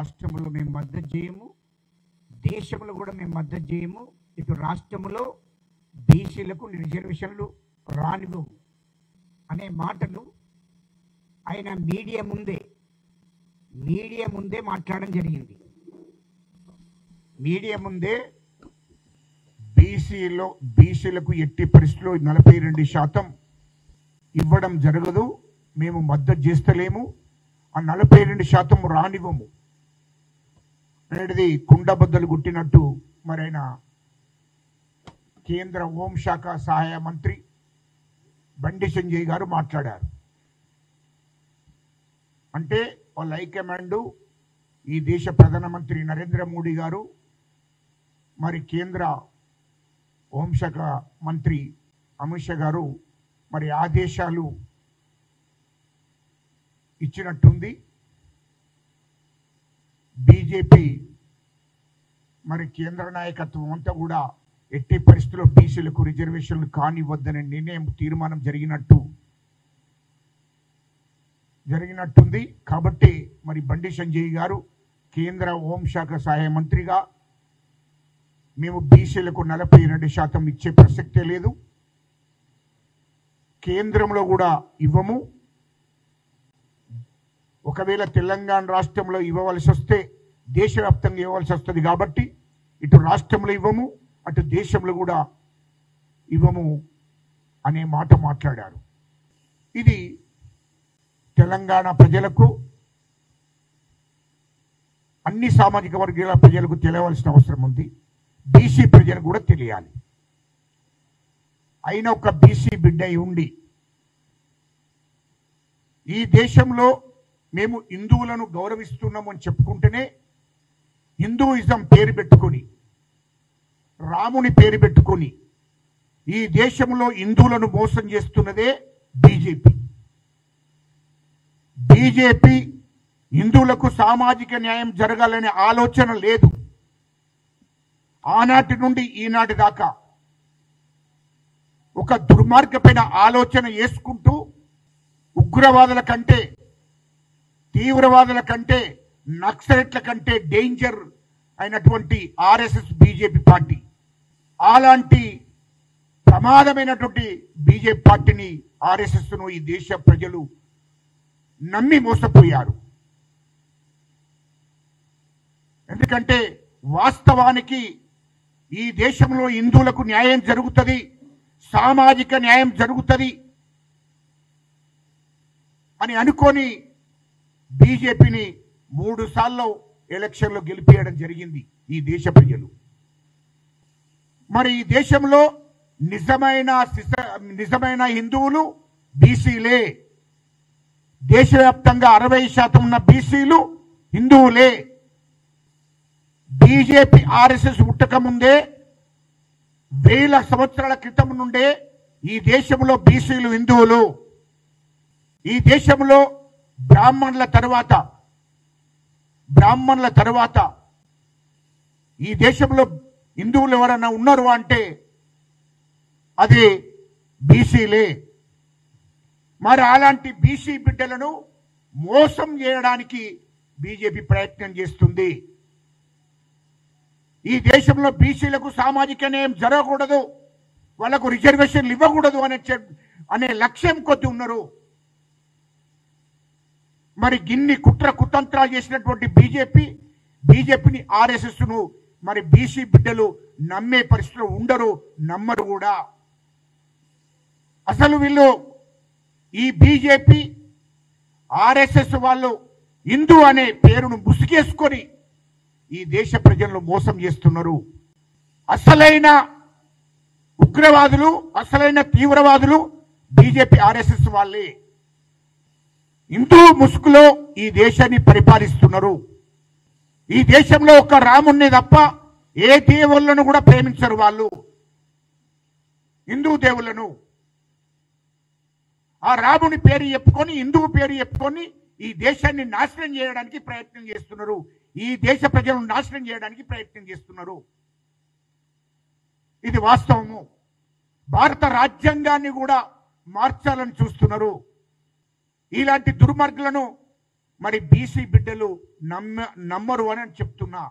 రాష్ట్రంలో మేము మద్దతు చేయము, దేశంలో కూడా మేము మద్దతు చేయము. ఇటు రాష్ట్రంలో బీసీలకు రిజర్వేషన్లు రానివ్వము అనే మాటలు ఆయన మీడియా ముందే మాట్లాడడం జరిగింది. మీడియా ముందే బీసీలకు ఎట్టి పరిస్థితుల్లో 42% ఇవ్వడం జరగదు, మేము మద్దతు చేస్తలేము, ఆ 42% రానివ్వము అనేది కుండబద్దలు గుట్టినట్టు మరి ఆయన కేంద్ర హోంశాఖ సహాయ మంత్రి బండి సంజయ్ గారు మాట్లాడారు. అంటే వాళ్ళ హైకమాండ్ ఈ దేశ ప్రధానమంత్రి నరేంద్ర మోడీ గారు మరి కేంద్ర హోంశాఖ మంత్రి అమిత్ షా గారు మరి ఆదేశాలు ఇచ్చినట్టుంది. బీజేపీ మరి కేంద్ర నాయకత్వం అంతా కూడా ఎట్టి పరిస్థితుల్లో బీసీలకు రిజర్వేషన్లు కానివ్వద్దనే తీర్మానం జరిగినట్టుంది. కాబట్టి మరి బండి సంజయ్ గారు కేంద్ర హోంశాఖ సహాయ మంత్రిగా మేము బీసీలకు 42% ఇచ్చే ప్రసక్తే లేదు, కేంద్రంలో కూడా ఇవ్వము. ఒకవేళ తెలంగాణ రాష్ట్రంలో ఇవ్వవలసి వస్తే దేశవ్యాప్తంగా ఇవ్వవలసి వస్తుంది కాబట్టి ఇటు రాష్ట్రంలో ఇవ్వము, అటు దేశంలో కూడా ఇవ్వము అనే మాట మాట్లాడారు. ఇది తెలంగాణ ప్రజలకు, అన్ని సామాజిక వర్గాల ప్రజలకు తెలియవలసిన అవసరం ఉంది. బీసీ ప్రజలకు కూడా తెలియాలి. అయినా ఒక బీసీ బిడ్డ ఉండి ఈ దేశంలో మేము హిందువులను గౌరవిస్తున్నాము అని చెప్పుకుంటేనే హిందూయిజం పేరు పెట్టుకొని, రాముని పేరు పెట్టుకొని ఈ దేశంలో హిందువులను మోసం చేస్తున్నదే బీజేపీ. హిందువులకు సామాజిక న్యాయం జరగాలనే ఆలోచన లేదు. ఆనాటి నుండి ఈనాటి దాకా ఒక దుర్మార్గమైన ఆలోచన చేసుకుంటూ ఉగ్రవాదుల కంటే, తీవ్రవాదుల కంటే, నక్సలెట్ల కంటే డేంజర్ అయినటువంటి ఆర్ఎస్ఎస్ బీజేపీ పార్టీ, అలాంటి ప్రమాదమైనటువంటి బీజేపీ పార్టీని, ఆర్ఎస్ఎస్ను ఈ దేశ ప్రజలు నమ్మి మోసపోయారు. ఎందుకంటే వాస్తవానికి ఈ దేశంలో హిందువులకు న్యాయం జరుగుతుంది, సామాజిక న్యాయం జరుగుతుంది అని అనుకొని బీజేపీని 3 సార్లు ఎలక్షన్లో గెలిపేయడం జరిగింది ఈ దేశ ప్రజలు. మరి ఈ దేశంలో నిజమైన హిందువులు బీసీలే. దేశవ్యాప్తంగా 60% ఉన్న బీసీలు హిందువులే. బీజేపీ ఆర్ఎస్ఎస్ పుట్టక ముందే 1000 సంవత్సరాల క్రితం నుండే ఈ దేశంలో బీసీలు హిందువులు. ఈ దేశంలో బ్రాహ్మణుల తర్వాత ఈ దేశంలో హిందువులు ఎవరైనా ఉన్నారు అంటే అది బీసీలే. మరి అలాంటి బీసీ బిడ్డలను మోసం చేయడానికి బీజేపీ ప్రయత్నం చేస్తుంది. ఈ దేశంలో బీసీలకు సామాజిక న్యాయం జరగకూడదు, వాళ్లకు రిజర్వేషన్లు ఇవ్వకూడదు అనే లక్ష్యం కొద్ది ఉన్నారు. మరి గిన్ని కుట్ర కుతంత్రాలు చేసినటువంటి బీజేపీని ఆర్ఎస్ఎస్ను మరి బీసీ బిడ్డలు నమ్మే పరిస్థితులు ఉండరు, నమ్మరు కూడా. అసలు వీళ్ళు ఈ బీజేపీ ఆర్ఎస్ఎస్ వాళ్ళు హిందూ అనే పేరును ముసుగేసుకొని ఈ దేశ ప్రజలను మోసం చేస్తున్నారు. అసలైన ఉగ్రవాదులు, అసలైన తీవ్రవాదులు బీజేపీ ఆర్ఎస్ఎస్ వాళ్ళే. హిందూ ముసుగులో ఈ దేశాన్ని పరిపాలిస్తున్నారు. ఈ దేశంలో ఒక రాముణ్ణి తప్ప ఏ దేవుళ్ళను కూడా ప్రేమించరు వాళ్ళు, హిందూ దేవుళ్ళను. ఆ రాముని పేరు చెప్పుకొని, హిందువు పేరు చెప్పుకొని ఈ దేశాన్ని నాశనం చేయడానికి ప్రయత్నం చేస్తున్నారు. ఈ దేశ ప్రజలను నాశనం చేయడానికి ప్రయత్నం చేస్తున్నారు. ఇది వాస్తవము. భారత రాజ్యాంగాన్ని కూడా మార్చాలని చూస్తున్నారు. ఇలాంటి దుర్మార్గులను మరి బీసీ బిడ్డలు నమ్మరు అని చెప్తున్నా.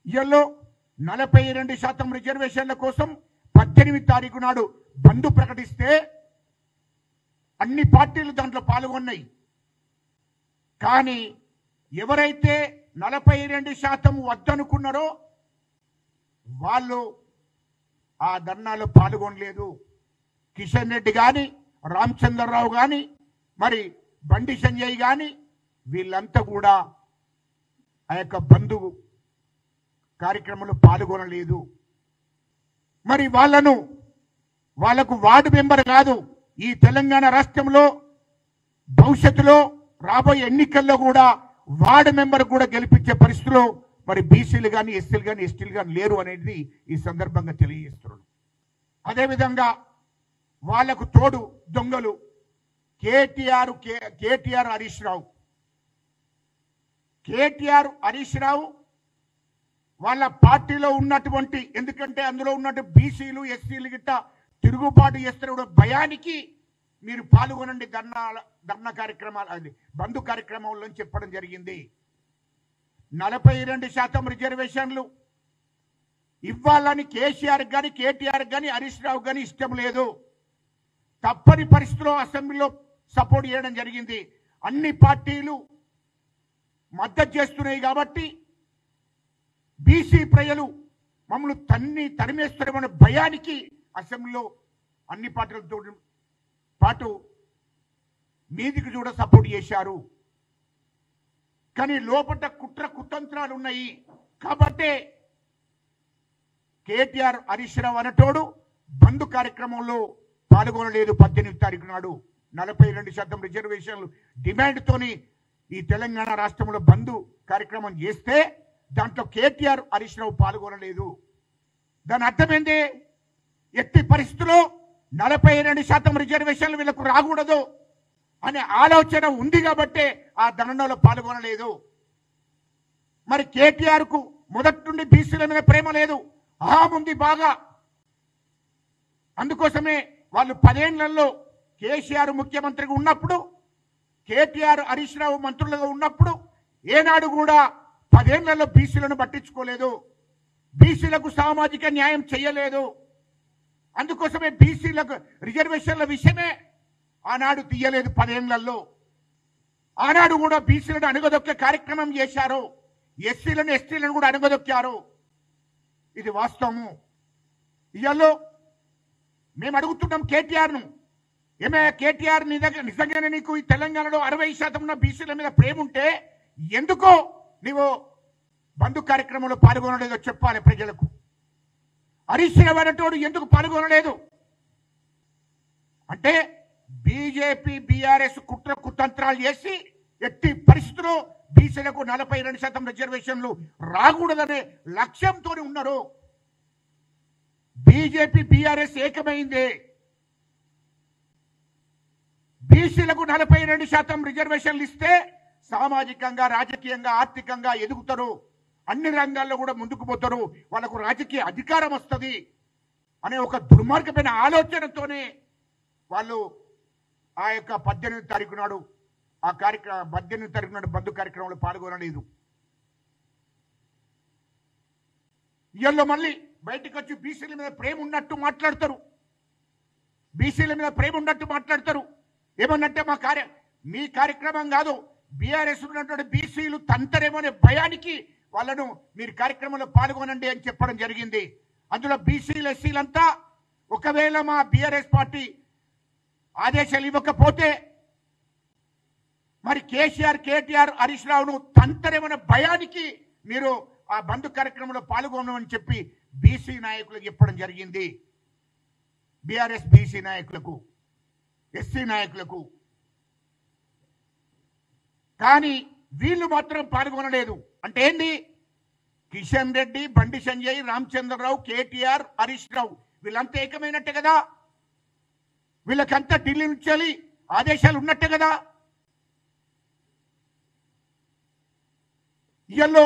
ఇయల్లో 42% రిజర్వేషన్ల కోసం 18 తారీఖు నాడు బంద్ ప్రకటిస్తే అన్ని పార్టీలు దాంట్లో పాల్గొన్నాయి. కానీ ఎవరైతే 42% వద్దనుకున్నారో వాళ్ళు ఆ ధర్నాలో పాల్గొనలేదు. కిషన్ రెడ్డి కానీ, రామచంద్రరావు కానీ, మరి బండి సంజయ్ కానీ వీళ్ళంతా కూడా ఆ యొక్క బంధు కార్యక్రమంలో పాల్గొనలేదు. మరి వాళ్లకు వార్డు మెంబర్ కాదు, ఈ తెలంగాణ రాష్ట్రంలో భవిష్యత్తులో రాబోయే ఎన్నికల్లో కూడా వార్డు మెంబర్ కూడా గెలిపించే పరిస్థితిలో మరి బీసీలు కానీ, ఎస్సీలు కానీ, ఎస్టీలు కానీ లేరు అనేది ఈ సందర్భంగా తెలియజేస్తున్నాను. అదేవిధంగా వాళ్లకు తోడు దొంగలు కేటీఆర్ హరీష్ రావు వాళ్ళ పార్టీలో ఉన్నటువంటి, ఎందుకంటే అందులో ఉన్నట్టు బీసీలు ఎస్సీలు గిట్ట తిరుగుబాటు చేస్తున్న భయానికి మీరు పాల్గొనండి ధర్నా కార్యక్రమాలు, అది బంధు కార్యక్రమంలో చెప్పడం జరిగింది. 42% రిజర్వేషన్లు ఇవ్వాలని కేసీఆర్ కానీ, కేటీఆర్ కానీ, హరీష్ రావు కానీ ఇష్టం లేదు. తప్పని పరిస్థితిలో అసెంబ్లీలో సపోర్ట్ చేయడం జరిగింది. అన్ని పార్టీలు మద్దతు చేస్తున్నాయి కాబట్టి బీసీ ప్రజలు మమ్మల్ని తరిమేస్తారన్న భయానికి అసెంబ్లీలో అన్ని పార్టీలతో పాటు మీదికి కూడా సపోర్ట్ చేశారు. కానీ లోపల కుట్ర కుతంత్రాలు ఉన్నాయి కాబట్టి కేటీఆర్ హరీష్ రావు అనటోడు బంధు కార్యక్రమంలో పాల్గొనలేదు. 18 తారీఖు నాడు 42% రిజర్వేషన్లు డిమాండ్తోని ఈ తెలంగాణ రాష్ట్రంలో బంధు కార్యక్రమం చేస్తే దాంట్లో కేటీఆర్ హరీష్ రావు పాల్గొనలేదు. దాని అర్థమైంది, ఎట్టి పరిస్థితుల్లో 42% రిజర్వేషన్లు వీళ్ళకు రాకూడదు అనే ఆలోచన ఉంది కాబట్టి ఆ ధర్నాలో పాల్గొనలేదు. మరి కేటీఆర్ కు మొదటి నుండి బీసీల మీద ప్రేమ లేదు, అహం ఉంది బాగా. అందుకోసమే వాళ్ళు 10 ఏళ్లలో కేసీఆర్ ముఖ్యమంత్రిగా ఉన్నప్పుడు, కేటీఆర్ హరీష్ రావు మంత్రులుగా ఉన్నప్పుడు ఏనాడు కూడా 10 ఏళ్లలో బీసీలను పట్టించుకోలేదు, బీసీలకు సామాజిక న్యాయం చేయలేదు. అందుకోసమే బీసీలకు రిజర్వేషన్ల విషయమే ఆనాడు తీయలేదు 10 ఏళ్లలో. ఆనాడు కూడా బీసీలను అణగదొక్కే కార్యక్రమం చేశారు, ఎస్సీలను ఎస్టీలను కూడా అణగదొక్కారు. ఇది వాస్తవము. ఇయాలో మేము అడుగుతున్నాం కేటీఆర్ను, ఏమయ్యా కేటీఆర్ నిజంగానే నీకు ఈ తెలంగాణలో 60% ఉన్న బీసీల మీద ప్రేమ ఉంటే ఎందుకో నీవు బంధు కార్యక్రమంలో పాల్గొనలేదో చెప్పాలి ప్రజలకు. హరీష్ రావు అనేటోడు ఎందుకు పాల్గొనలేదు అంటే బీజేపీ బీఆర్ఎస్ కుట్ర కుతంత్రాలు చేసి ఎట్టి పరిస్థితుల్లో బీసీలకు 42% రిజర్వేషన్లు రాకూడదనే లక్ష్యంతో ఉన్నారు. బీజేపీ బీఆర్ఎస్ ఏకమైంది. బీసీలకు 42% రిజర్వేషన్లు ఇస్తే సామాజికంగా, రాజకీయంగా, ఆర్థికంగా ఎదుగుతారు, అన్ని రంగాల్లో కూడా ముందుకు పోతారు, వాళ్ళకు రాజకీయ అధికారం వస్తుంది అనే ఒక దుర్మార్గమైన ఆలోచనతోనే వాళ్ళు ఆ యొక్క 18 తారీఖు నాడు 18 తారీఖు నాడు బంధు కార్యక్రమంలో పాల్గొనలేదు. ఇళ్ళలో మళ్ళీ బయటకు వచ్చి బీసీల మీద ప్రేమ ఉన్నట్టు మాట్లాడతారు, బీసీల మీద ప్రేమ ఉన్నట్టు మాట్లాడతారు. ఏమన్నట్టే మీ కార్యక్రమం కాదు, బీఆర్ఎస్ ఉన్నటువంటి బీసీలు తంతరేమో అనే భయానికి వాళ్ళను మీరు కార్యక్రమంలో పాల్గొనండి అని చెప్పడం జరిగింది. అందులో బీసీలు ఎస్సీలంతా ఒకవేళ మా బీఆర్ఎస్ పార్టీ ఆదేశాలు ఇవ్వకపోతే మరి కేసీఆర్ కేటీఆర్ హరీష్ రావును తంతరేమన్న భయానికి మీరు ఆ బంధు కార్యక్రమంలో పాల్గొనమని చెప్పి బీసీ నాయకులకు చెప్పడం జరిగింది. బీఆర్ఎస్ బీసీ నాయకులకు, ఎస్సీ నాయకులకు. కానీ వీళ్ళు మాత్రం పాల్గొనలేదు. అంటే ఏంది, కిషన్ రెడ్డి, బండి సంజయ్, రామచంద్రరావు, కేటీఆర్, హరీష్ రావు వీళ్ళంతా ఏకమైనట్టే కదా, వీళ్ళకంతా ఢిల్లీ నుంచి ఆదేశాలు ఉన్నట్టే కదా. ఇయ్యల్లో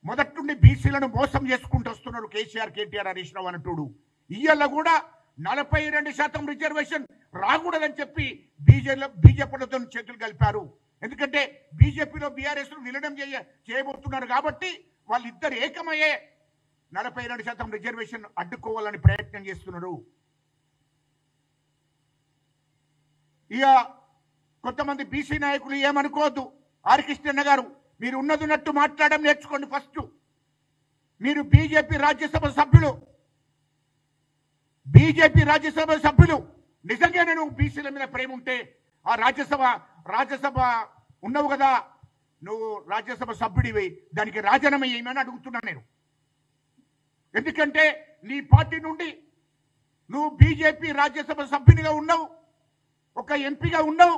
మొదటి నుండి బీసీలను మోసం చేసుకుంటూ వస్తున్నారు కేసీఆర్, కేటీఆర్, హరీష్ రావు అన్నట్టు. ఇయ్యల్ల కూడా 42% రిజర్వేషన్ రాకూడదని చెప్పి బీజేపీలతో చేతులు కలిపారు. ఎందుకంటే బీజేపీలో బీఆర్ఎస్ విలీనం చేయబోతున్నారు కాబట్టి వాళ్ళిద్దరు ఏకమయ్యే 42% రిజర్వేషన్ అడ్డుకోవాలని ప్రయత్నం చేస్తున్నారు. ఇక కొంతమంది బీసీ నాయకులు ఏమనుకోవద్దు. ఆర్ కృష్ణన్న గారు, మీరు ఉన్నదిన్నట్టు మాట్లాడడం నేర్చుకోండి. ఫస్ట్ మీరు బీజేపీ రాజ్యసభ సభ్యులు నిజంగానే నువ్వు బీసీల మీద ప్రేమ ఉంటే ఆ రాజ్యసభ ఉన్నావు కదా, నువ్వు రాజ్యసభ సభ్యుడివి, దానికి రాజీనామా చేయమని అడుగుతున్నాను నేను. ఎందుకంటే నీ పార్టీ నుండి నువ్వు బీజేపీ రాజ్యసభ సభ్యునిగా ఉన్నావు, ఒక ఎంపీగా ఉన్నావు.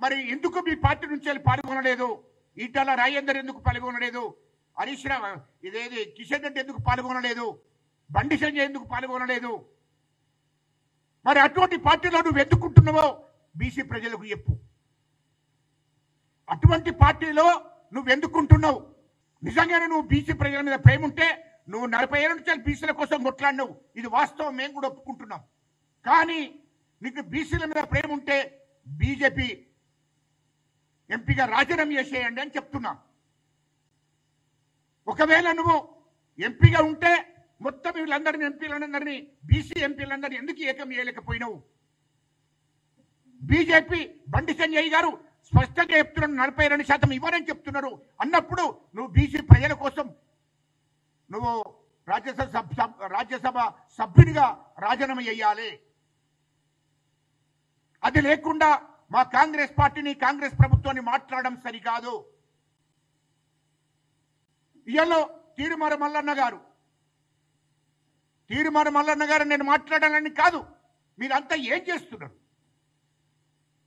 మరి ఎందుకు మీ పార్టీ నుంచి వెళ్ళి పాల్గొనలేదు? ఈటల రాజేందర్ ఎందుకు పాల్గొనలేదు? హరీష్ రావు ఇదేది కిషన్ రెడ్డి ఎందుకు పాల్గొనలేదు? బండి సంజయ్ ఎందుకు పాల్గొనలేదు? మరి అటువంటి పార్టీలో నువ్వు ఎందుకుంటున్నావో బీసీ ప్రజలకు చెప్పు. అటువంటి పార్టీలో నువ్వు ఎందుకుంటున్నావు? నిజంగానే నువ్వు బీసీ ప్రజల మీద ప్రేమ ఉంటే నువ్వు 40 ఏళ్ళ నుంచి బీసీల కోసం కొట్లాడినావు. ఇది వాస్తవం, మేము కూడా ఒప్పుకుంటున్నాం. కానీ నీకు బీసీల మీద ప్రేమ ఉంటే బీజేపీ ఎంపీగా రాజీనామా చేసేయండి అని చెప్తున్నా. ఒకవేళ నువ్వు ఎంపీగా ఉంటే మొత్తం వీళ్ళందరినీ ఎంపీలందరినీ బీసీ ఎంపీలందరినీ ఎందుకు ఏకం చేయలేకపోయినావు? బీజేపీ బండి సంజయ్ గారు స్పష్టంగా చెప్తున్నారు 42% ఇవ్వరని చెప్తున్నారు. అన్నప్పుడు నువ్వు బీసీ ప్రజల కోసం నువ్వు రాజ్యసభ సభ్యునిగా రాజీనామా చేయాలి. అది లేకుండా మా కాంగ్రెస్ పార్టీని, కాంగ్రెస్ ప్రభుత్వాన్ని మాట్లాడడం సరికాదు. ఇయ్యలో తీరుమార మల్లన్న గారు నేను మాట్లాడాలని కాదు, మీరంతా ఏం చేస్తున్నారు?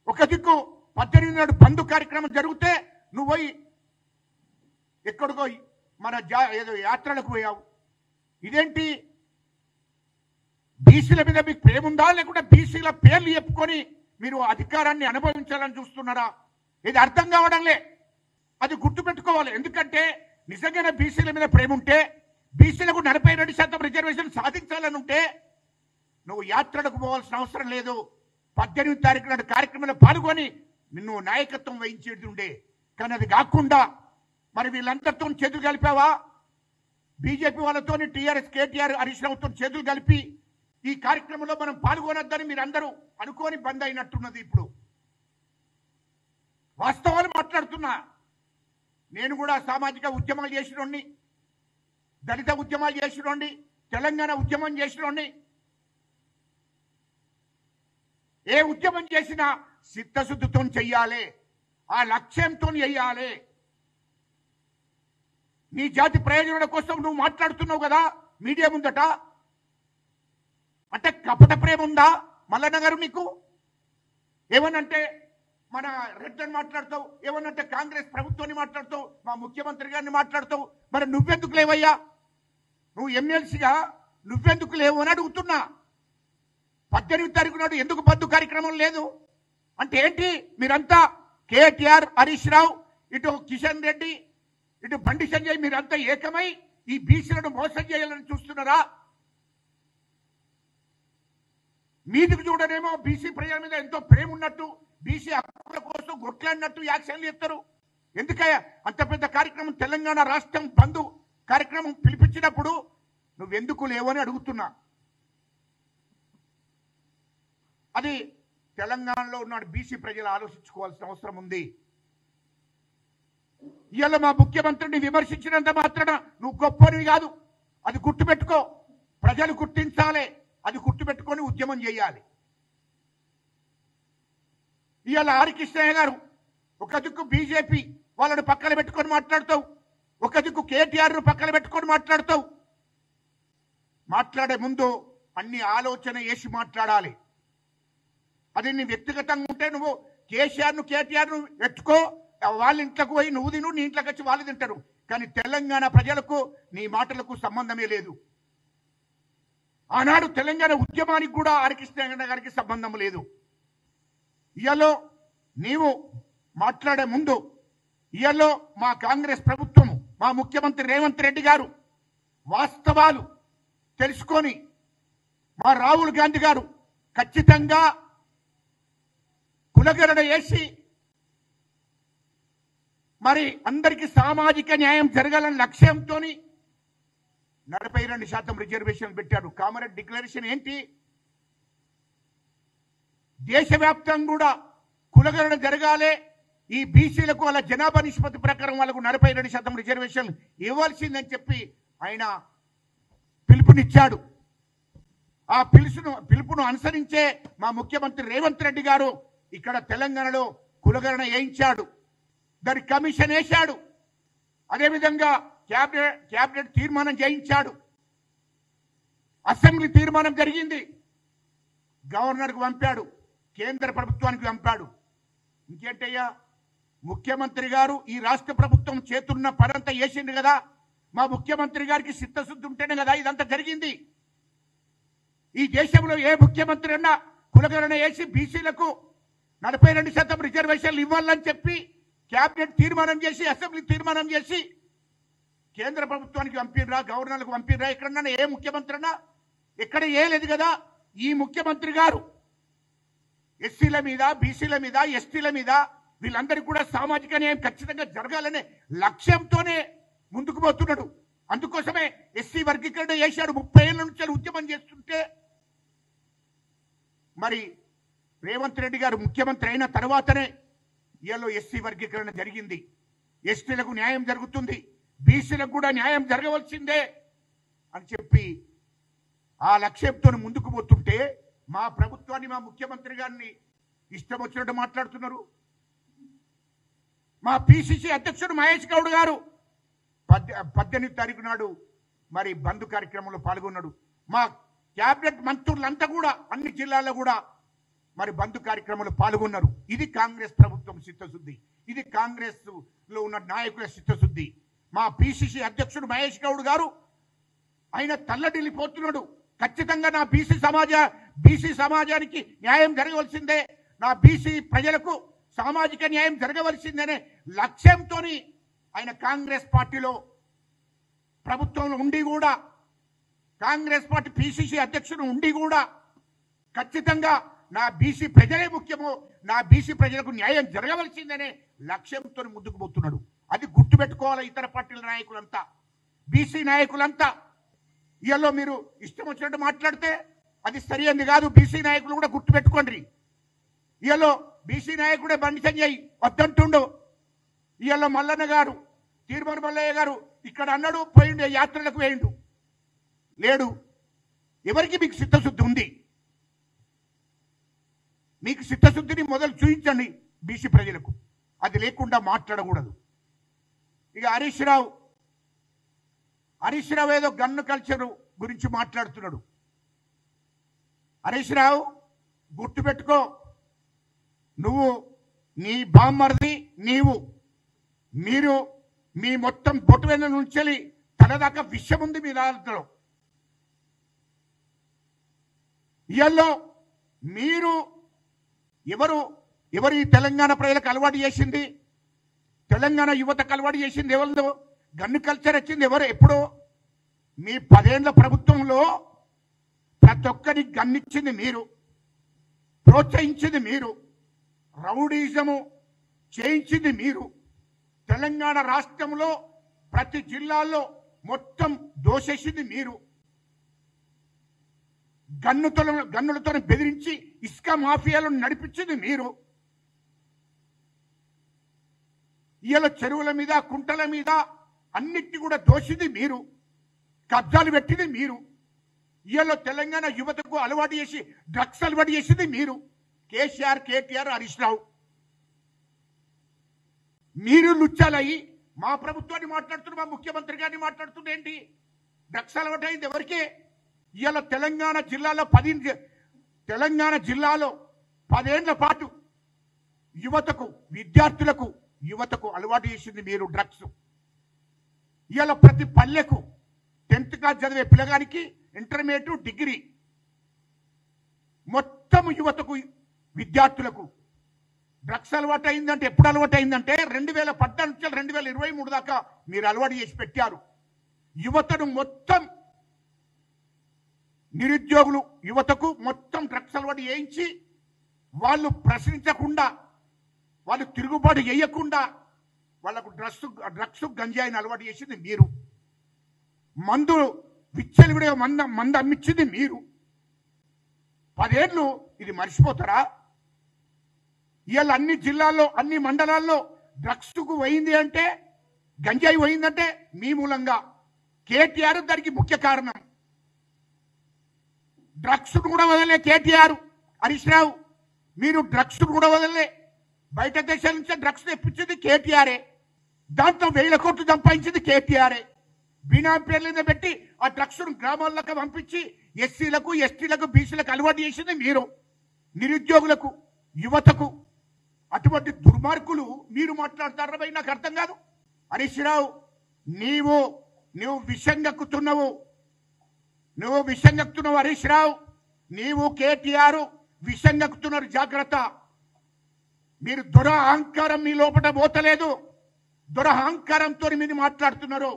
ఒక దిక్కు 18 నాడు బంధు కార్యక్రమం జరిగితే నువ్వు పోయి ఎక్కడికో మన ఏదో యాత్రలకు పోయావు. ఇదేంటి? బీసీల మీద మీకు ప్రేమ ఉందా, లేకుంటే బీసీల పేర్లు చెప్పుకొని మీరు అధికారాన్ని అనుభవించాలని చూస్తున్నారా? ఇది అర్థం కావడంలే. అది గుర్తుపెట్టుకోవాలి. ఎందుకంటే నిజంగానే బీసీల మీద ప్రేమ ఉంటే, బీసీలకు 42% రిజర్వేషన్ సాధించాలని ఉంటే నువ్వు యాత్రలకు పోవాల్సిన అవసరం లేదు. 18వ తారీఖు నాడు కార్యక్రమంలో పాల్గొని నిన్ను నాయకత్వం వహించేది ఉండే. కానీ అది కాకుండా మరి వీళ్ళందరితో చేతులు కలిపావా? బీజేపీ వాళ్ళతో, టీఆర్ఎస్ కేటీఆర్ హరీష్ రావుతో చేతులు కలిపి ఈ కార్యక్రమంలో మనం పాల్గొనొద్దని మీరందరూ అనుకోని బంద్ అయినట్టున్నది. ఇప్పుడు వాస్తవాలు మాట్లాడుతున్నా. నేను కూడా సామాజిక ఉద్యమాలు చేసినోడిని, దళిత ఉద్యమాలు చేసినోడిని, తెలంగాణ ఉద్యమం చేసినోడిని. ఏ ఉద్యమం చేసినా చిత్తశుద్ధితో చెయ్యాలి, ఆ లక్ష్యంతో చెయ్యాలి. నీ జాతి ప్రయోజనాల కోసం నువ్వు మాట్లాడుతున్నావు కదా మీడియా ముందట. అంటే కపట ప్రేమ ఉందా మల్లన్న గారు నీకు? ఏమనంటే మన రెడ్డిని మాట్లాడతావు, ఏమనంటే కాంగ్రెస్ ప్రభుత్వాన్ని మాట్లాడతావు, మా ముఖ్యమంత్రి గారిని మాట్లాడతావు. మరి నువ్వెందుకు లేవయ్యా? నువ్వు ఎమ్మెల్సీగా నువ్వెందుకు లేవు అని అడుగుతున్నా. 18వ తారీఖు నాడు ఎందుకు బంధు కార్యక్రమం లేదు అంటే ఏంటి? మీరంతా కేటీఆర్, హరీష్ రావు, ఇటు కిషన్ రెడ్డి, ఇటు బండి సంజయ్ మీరంతా ఏకమై ఈ బీసీలను మోసం చేయాలని చూస్తున్నారా? మీదికి చూడనేమో బీసీ ప్రజల మీద ఎంతో ప్రేమ ఉన్నట్టు, బీసీ హక్కుల కోసం కొట్లాడినట్టు యాక్షన్లు చెప్తారు. ఎందుకయ్యా అంత పెద్ద కార్యక్రమం తెలంగాణ రాష్ట్రం బంధు కార్యక్రమం పిలిపించినప్పుడు నువ్వెందుకు లేవని అడుగుతున్నా. అది తెలంగాణలో ఉన్న బీసీ ప్రజలు ఆలోచించుకోవాల్సిన అవసరం ఉంది. ఇవాళ మా ముఖ్యమంత్రిని విమర్శించినంత మాత్రాన నువ్వు గొప్పనివి కాదు. అది గుర్తుపెట్టుకో. ప్రజలు గుర్తించాలి, అది గుర్తుపెట్టుకొని ఉద్యమం చేయాలి. ఇవాళ ఆర్ కృష్ణయ్య గారు ఒక దిక్కు బీజేపీ వాళ్ళని పక్కన పెట్టుకొని మాట్లాడతావు, ఒక దిక్కు కేటీఆర్ పక్కన పెట్టుకొని మాట్లాడతావు. మాట్లాడే ముందు అన్ని ఆలోచన చేసి మాట్లాడాలి. అది నీ వ్యక్తిగతంగా ఉంటే నువ్వు కేసీఆర్ను కేటీఆర్ను ఎత్తుకో, వాళ్ళ ఇంట్లోకి పోయి నువ్వు తిను, నీ ఇంట్లోకి వచ్చి వాళ్ళు తింటారు. కానీ తెలంగాణ ప్రజలకు నీ మాటలకు సంబంధమే లేదు. ఆనాడు తెలంగాణ ఉద్యమానికి కూడా ఆర్ కృష్ణయ్య గారికి సంబంధం లేదు. ఇయాలో నీవు మాట్లాడే ముందు ఇయాలో మా కాంగ్రెస్ ప్రభుత్వము, మా ముఖ్యమంత్రి రేవంత్ రెడ్డి గారు వాస్తవాలు తెలుసుకొని, మా రాహుల్ గాంధీ గారు ఖచ్చితంగా కులగరణ చేసి మరి అందరికీ సామాజిక న్యాయం జరగాలని లక్ష్యంతో 42% రిజర్వేషన్ పెట్టాడు. కామరెడ్డి డిక్లరేషన్ ఏంటి? దేశవ్యాప్తంగా కూడా కులగణన జరగాలి, ఈ బీసీలకు వాళ్ళ జనాభా నిష్పత్తి ప్రకారం వాళ్ళకు 42% రిజర్వేషన్ ఇవ్వాల్సిందని చెప్పి ఆయన పిలుపునిచ్చాడు. ఆ పిలుపును అనుసరించే మా ముఖ్యమంత్రి రేవంత్ రెడ్డి గారు ఇక్కడ తెలంగాణలో కులగణన వేయించాడు, దానికి కమిషన్ వేశాడు. అదేవిధంగా క్యాబినెట్ తీర్మానం చేయించాడు, అసెంబ్లీ తీర్మానం జరిగింది, గవర్నర్కు పంపాడు, కేంద్ర ప్రభుత్వానికి పంపాడు. ఇంకేంటయ్యా, ముఖ్యమంత్రి గారు ఈ రాష్ట్ర ప్రభుత్వం చేతున్న పనంతా వేసింది కదా, మా ముఖ్యమంత్రి గారికి చిత్తశుద్ధి ఉంటేనే కదా ఇదంతా జరిగింది. ఈ దేశంలో ఏ ముఖ్యమంత్రి అన్నా కులగణన వేసి బీసీలకు 42% రిజర్వేషన్లు ఇవ్వాలని చెప్పి క్యాబినెట్ తీర్మానం చేసి, అసెంబ్లీ తీర్మానం చేసి కేంద్ర ప్రభుత్వానికి పంపిర్రా, గవర్నర్లకు పంపిర్రా? ఎక్కడన్నా ఏ ముఖ్యమంత్రి అన్నా? ఎక్కడ ఏలేదు కదా. ఈ ముఖ్యమంత్రి గారు ఎస్సీల మీద, బీసీల మీద, ఎస్టీల మీద వీళ్ళందరికీ కూడా సామాజిక న్యాయం ఖచ్చితంగా జరగాలనే లక్ష్యంతోనే ముందుకు పోతున్నాడు. అందుకోసమే ఎస్సీ వర్గీకరణ చేశాడు. 30 ఏళ్ల నుంచి ఉద్యమం చేస్తుంటే మరి రేవంత్ రెడ్డి గారు ముఖ్యమంత్రి అయిన తర్వాతనే ఇవాళ ఎస్సీ వర్గీకరణ జరిగింది. ఎస్టీలకు న్యాయం జరుగుతుంది, బీసీలకు కూడా న్యాయం జరగవలసిందే అని చెప్పి ఆ లక్ష్యంతో ముందుకు పోతుంటే మా ప్రభుత్వాన్ని, మా ముఖ్యమంత్రి గారిని ఇష్టం వచ్చినట్టు మాట్లాడుతున్నారు. మా పిసిసి అధ్యక్షుడు మహేష్ గౌడ్ గారు 18 తారీఖు నాడు మరి బంద్ కార్యక్రమంలో పాల్గొన్నాడు. మా క్యాబినెట్ మంత్రులంతా కూడా అన్ని జిల్లాల్లో కూడా మరి బంద్ కార్యక్రమంలో పాల్గొన్నారు. ఇది కాంగ్రెస్ ప్రభుత్వం చిత్తశుద్ధి, ఇది కాంగ్రెస్ లో ఉన్న నాయకుల చిత్తశుద్ధి. మా పిసిసి అధ్యక్షుడు మహేష్ గౌడ్ గారు ఆయన తల్లడిల్లిపోతున్నాడు. ఖచ్చితంగా నా బీసీ సమాజానికి న్యాయం జరగవలసిందే, నా బీసీ ప్రజలకు సామాజిక న్యాయం జరగవలసిందనే లక్ష్యంతో ఆయన కాంగ్రెస్ పార్టీలో ప్రభుత్వంలో ఉండి కూడా, కాంగ్రెస్ పార్టీ పిసిసి అధ్యక్షుడు ఉండి కూడా ఖచ్చితంగా నా బీసీ ప్రజలే ముఖ్యమో, నా బీసీ ప్రజలకు న్యాయం జరగవలసిందనే లక్ష్యంతో ముందుకు పోతున్నాడు. అది గుర్తుపెట్టుకోవాలి ఇతర పార్టీల నాయకులంతా, బీసీ నాయకులంతా. ఇవాళ మీరు ఇష్టం వచ్చినట్టు మాట్లాడితే అది సరైనది కాదు. బీసీ నాయకులు కూడా గుర్తుపెట్టుకోండి. ఇవాళ బీసీ నాయకుడే బండి సంజయ్ వద్దంటుండు. ఇవాళ మల్లన్న గారు, తీర్మల మల్లయ్య గారు ఇక్కడ అన్నాడు, పోయిండు, యాత్రలకు వేయండు, లేడు. ఎవరికి మీకు చిత్తశుద్ధి ఉంది? మీకు చిత్తశుద్ధిని మొదలు చూపించండి బీసీ ప్రజలకు. అది లేకుండా మాట్లాడకూడదు. ఇక హరీష్ రావు ఏదో గన్ను కల్చర్ గురించి మాట్లాడుతున్నాడు. హరీష్ రావు గుర్తుపెట్టుకో, నువ్వు, నీ బామ్మర్ది, మీరు మీ మొత్తం బొట్టువెన్న నుంచి తలదాకా విషయం ఉంది మీ దాంట్లో. ఇయల్లో మీరు ఎవరు ఈ తెలంగాణ ప్రజలకు అలవాటు చేసింది, తెలంగాణ యువతకు అలవాటు చేసింది ఎవరిదో? గన్ను కల్చర్ వచ్చింది ఎవరు? ఎప్పుడో మీ 10 ఏళ్ల ప్రభుత్వంలో ప్రతి ఒక్కరికి గన్నిచ్చింది మీరు, ప్రోత్సహించింది మీరు, రౌడీజము చేయించింది మీరు. తెలంగాణ రాష్ట్రంలో ప్రతి జిల్లాలో మొత్తం దోషేసింది మీరు. గన్నులతో బెదిరించి ఇసుక మాఫియాలను నడిపించింది మీరు. ఇవాళ చెరువుల మీద, కుంటల మీద అన్నిటి కూడా దోషింది మీరు, కబ్జాలు పెట్టింది మీరు. ఇవాళ తెలంగాణ యువతకు అలవాటు చేసి డ్రగ్స్ అలవాటు చేసింది మీరు. కేసీఆర్, కేటీఆర్, హరీష్ రావు, మీరు లుచ్చాలయ్యి మా ప్రభుత్వాన్ని మాట్లాడుతున్నారు, మా ముఖ్యమంత్రి గారిని మాట్లాడుతుంది ఏంటి? డ్రగ్స్ అలవాటు అయింది ఎవరికి? ఇవాళ తెలంగాణ జిల్లాలో 10 ఏళ్ల పాటు యువతకు అలవాటు చేసింది మీరు డ్రగ్స్. ఇవాళ ప్రతి పల్లెకు 10th క్లాస్ చదివే పిల్లగానికి ఇంటర్మీడియట్, డిగ్రీ మొత్తం యువతకు, విద్యార్థులకు డ్రగ్స్ అలవాటు అయిందంటే ఎప్పుడు అలవాటు అయిందంటే 2014 నుంచి 2023 దాకా మీరు అలవాటు చేసి పెట్టారు. యువతను మొత్తం నిరుద్యోగులు యువతకు మొత్తం డ్రగ్స్ అలవాటు చేయించి వాళ్ళు ప్రశ్నించకుండా, వాళ్ళు తిరుగుబాటు చేయకుండా, వాళ్ళకు డ్రగ్స్ గంజాయిని అలవాటు చేసింది మీరు. మందు విచ్చలవిడిగా మందు అమ్మించింది మీరు. 10 ఏళ్ళు ఇది మర్చిపోతారా? ఇవాళ అన్ని జిల్లాల్లో అన్ని మండలాల్లో డ్రగ్స్కు పోయింది అంటే, గంజాయి పోయిందంటే మీ మూలంగా. కేటీఆర్ దానికి ముఖ్య కారణం. డ్రగ్స్ కూడా వదలే కేటీఆర్, హరీష్ రావు. మీరు డ్రగ్స్ కూడా వదలలే. బయట దేశాల నుంచి డ్రగ్స్ తెప్పించింది కేటీఆరే. దాంట్లో 1000 కోట్లు సంపాదించింది కేటీఆరే. బినా పేర్ల మీద పెట్టి ఆ డ్రగ్స్ గ్రామాల్లోకి పంపించి ఎస్సీలకు, ఎస్టీలకు, బీసీలకు అలవాటు చేసింది మీరు. నిరుద్యోగులకు, యువతకు. అటువంటి దుర్మార్గులు మీరు మాట్లాడతారా? నాకు అర్థం కాదు. హరీష్ రావు, నువ్వు విషంగక్కుతున్నావు. హరీష్ రావు, నీవు కేటీఆర్ విషంగక్కుతున్నారు. జాగ్రత్త. మీరు దురహంకారం మీ లోపల పోతలేదు. దురహంకారంతో మీరు మాట్లాడుతున్నారు.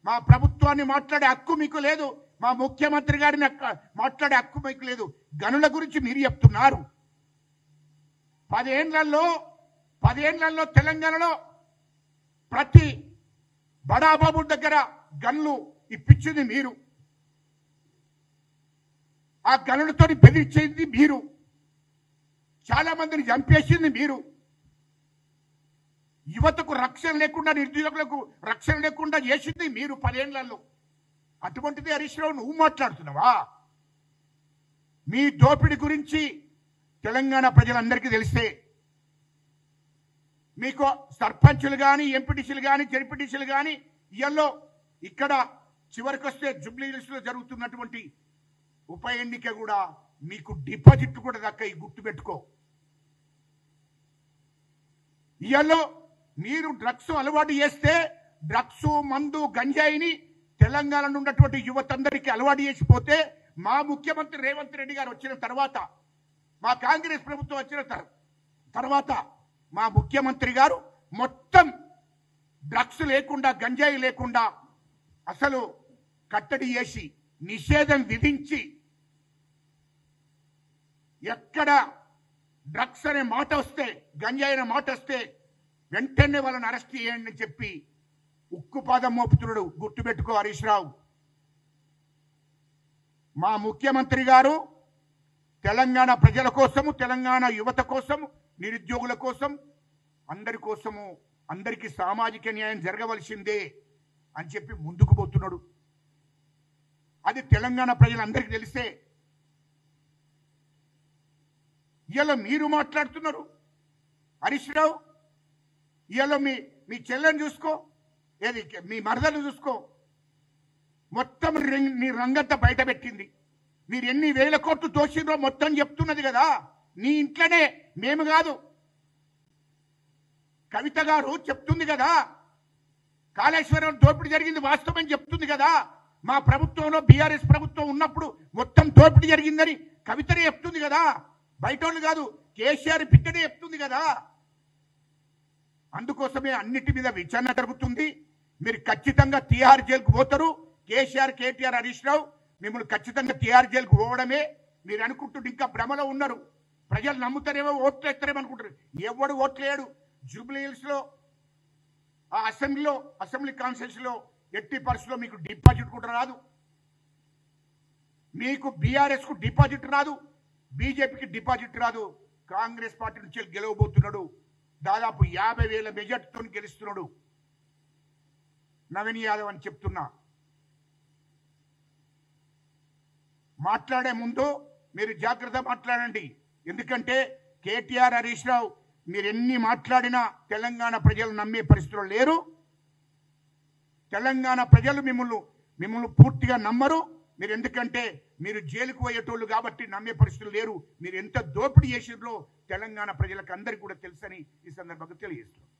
మా ప్రభుత్వాన్ని మాట్లాడే హక్కు మీకు లేదు. మా ముఖ్యమంత్రి గారిని మాట్లాడే హక్కు మీకు లేదు. గనుల గురించి మీరు చెప్తున్నారు. 10 ఏళ్లలో తెలంగాణలో ప్రతి బడాబాబు దగ్గర గన్లు ఇప్పించింది మీరు. ఆ గనులతో బెదిరించేది మీరు. చాలా మందిని చంపేసింది మీరు. యువతకు రక్షణ లేకుండా, నిరుద్యోగులకు రక్షణ లేకుండా చేసింది మీరు 10 ఏళ్లలో. అటువంటిది హరీష్ రావు నువ్వు మాట్లాడుతున్నావా? మీ దోపిడీ గురించి తెలంగాణ ప్రజలందరికీ తెలిస్తే, మీకు సర్పంచులు కానీ, ఎంపీటీసీలు కానీ, జెడ్పీటీసీలు కానీ ఇయ్యల్లో ఇక్కడ చివరికి వస్తే జూబ్లీ హిల్స్లో జరుగుతున్నటువంటి ఉప ఎన్నిక కూడా మీకు డిపాజిట్ కూడా దక్కాయి. గుర్తుపెట్టుకో. ఇయ్యల్లో మీరు డ్రగ్స్ అలవాటు చేస్తే, డ్రగ్స్, మందు, గంజాయిని తెలంగాణలో ఉన్నటువంటి యువతందరికీ అలవాటు చేసిపోతే, మా ముఖ్యమంత్రి రేవంత్ రెడ్డి గారు వచ్చిన తర్వాత, మా కాంగ్రెస్ ప్రభుత్వం వచ్చిన తర్వాత మా ముఖ్యమంత్రి గారు మొత్తం డ్రగ్స్ లేకుండా, గంజాయి లేకుండా అసలు కట్టడి చేసి, నిషేధం విధించి, ఎక్కడ డ్రగ్స్ అనే మాట వస్తే, గంజాయి అనే మాట వస్తే వెంటనే వాళ్ళని అరెస్ట్ చేయండి అని చెప్పి ఉక్కుపాదం మోపుతున్నాడు. గుర్తుపెట్టుకో హరీష్ రావు. మా ముఖ్యమంత్రి గారు తెలంగాణ ప్రజల కోసము, తెలంగాణ యువత కోసము, నిరుద్యోగుల కోసం, అందరి కోసము, అందరికీ సామాజిక న్యాయం జరగవలసిందే అని చెప్పి ముందుకు పోతున్నాడు. అది తెలంగాణ ప్రజలందరికీ తెలిస్తే ఇలా మీరు మాట్లాడుతున్నారు. హరీష్ రావు, ఇలా మీ చెల్లెని చూసుకో, ఏది మీ మరదలు చూసుకో, మొత్తం నీ రంగంతా బయట పెట్టింది. మీరు ఎన్ని 1000 కోట్లు దోషిలో మొత్తం చెప్తున్నది కదా. నీ ఇంట్లోనే, మేము కాదు, కవిత గారు చెప్తుంది కదా. కాళేశ్వరం దోపిడీ జరిగింది వాస్తవం చెప్తుంది కదా. మా ప్రభుత్వంలో బీఆర్ఎస్ ప్రభుత్వం ఉన్నప్పుడు మొత్తం దోపిడీ జరిగిందని కవితనే చెప్తుంది కదా. బయటోళ్ళు కాదు, కేసీఆర్ బిడ్డనే చెప్తుంది కదా. అందుకోసమే అన్నిటి మీద విచారణ జరుగుతుంది. మీరు ఖచ్చితంగా తిహార్ జైలుకు పోతారు. కేసీఆర్, కేటీఆర్, హరీష్ రావు మిమ్మల్ని ఖచ్చితంగా తిహార్ జైలుకు పోవడమే. మీరు అనుకుంటుంటే ఇంకా భ్రమలో ఉన్నారు. ప్రజలు నమ్ముతారేమో, ఓట్లు వేస్తారేమో అనుకుంటారు. ఎవడు ఓట్లేడు. జూబ్లీ హిల్స్ లో ఆ అసెంబ్లీ కాన్స్టిట్యూన్సీలో ఎట్టి పరిస్థితుల్లో మీకు డిపాజిట్ కూడా రాదు. మీకు బీఆర్ఎస్ కు డిపాజిట్ రాదు, బీజేపీకి డిపాజిట్ రాదు. కాంగ్రెస్ పార్టీ నుంచి గెలవబోతున్నాడు. దాదాపు 50,000 మెజార్టీతో గెలుస్తున్నాడు నవీన్ యాదవ్ అని చెప్తున్నా. మాట్లాడే ముందు మీరు జాగ్రత్త మాట్లాడండి. ఎందుకంటే కేటీఆర్, హరీష్ రావు మీరు ఎన్ని మాట్లాడినా తెలంగాణ ప్రజలు నమ్మే పరిస్థితుల్లో లేరు. తెలంగాణ ప్రజలు మిమ్మల్ని పూర్తిగా నమ్మరు. మీరు ఎందుకంటే మీరు జైలుకు పోయేటోళ్ళు కాబట్టి నమ్మే పరిస్థితులు లేరు. మీరు ఎంత దోపిడీ చేసిరో తెలంగాణ ప్రజలకు అందరికీ కూడా తెలుసని ఈ సందర్భంగా తెలియజేస్తున్నాం.